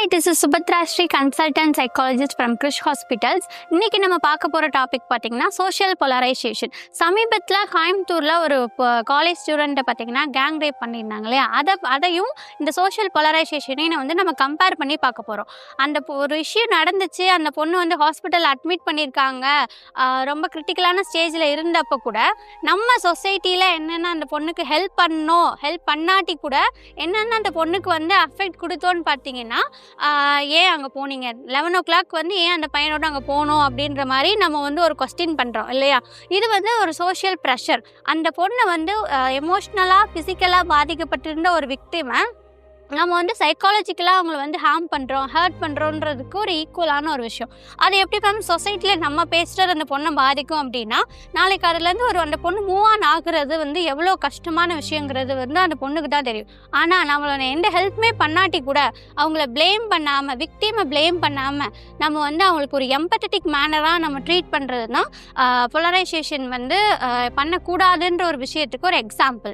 Hi, this is Subhatra Sri, consultant psychologist from Krish Hospitals. இன்னைக்கு நம்ம பார்க்க போகிற டாபிக் பார்த்தீங்கன்னா சோஷியல் போலரைசேஷன். சமீபத்தில் கோயம்புத்தூரில் ஒரு காலேஜ் ஸ்டூடெண்ட்டை பார்த்தீங்கன்னா கேங் ரேப் பண்ணியிருந்தாங்க இல்லையா, அதையும் இந்த சோஷியல் போலரைசேஷனையும் நம்ம கம்பேர் பண்ணி பார்க்க போகிறோம். அந்த ஒரு விஷயம் நடந்துச்சு, அந்த பொண்ணு ஹாஸ்பிட்டல் அட்மிட் பண்ணியிருக்காங்க, ரொம்ப கிரிட்டிக்கலான ஸ்டேஜில் இருந்தப்போ கூட நம்ம சொசைட்டியில் என்னென்ன அந்த பொண்ணுக்கு ஹெல்ப் பண்ணாட்டி கூட என்னென்ன அந்த பொண்ணுக்கு அஃபெக்ட் கொடுத்தோன்னு பார்த்தீங்கன்னா, ஏன் அங்கே போனீங்க, 11 o'clock ஏன் அந்த பையனோட அங்கே போகணும் அப்படின்ற மாதிரி நம்ம ஒரு கொஸ்டின் பண்ணுறோம் இல்லையா. இது ஒரு சோஷியல் ப்ரெஷர். அந்த பொண்ணை எமோஷ்னலாக ஃபிசிக்கலாக பாதிக்கப்பட்டிருந்த ஒரு விக்டிமை நம்ம சைக்காலஜிக்கலாக அவங்கள ஹார்ம் பண்ணுறோம், ஹர்ட் பண்ணுறோன்றதுக்கு ஒரு ஈக்குவலான ஒரு விஷயம். அது எப்படி சொசைட்டியில் நம்ம பேசுகிறது அந்த பொண்ணை பாதிக்கும் அப்படின்னா, நாளைக்கு அதுலேருந்து அந்த பொண்ணு மூவ் ஆன் ஆகுறது எவ்வளோ கஷ்டமான விஷயங்கிறது அந்த பொண்ணுக்கு தான் தெரியும். ஆனால் நம்மளோட எந்த ஹெல்ப்புமே பண்ணாட்டி கூட அவங்கள ப்ளேம் பண்ணாமல், விக்டிமை ப்ளேம் பண்ணாமல் நம்ம அவங்களுக்கு ஒரு எம்பத்தட்டிக் மேனராக நம்ம ட்ரீட் பண்ணுறது தான் போலரைசேஷன் பண்ணக்கூடாதுன்ற ஒரு விஷயத்துக்கு ஒரு எக்ஸாம்பிள்.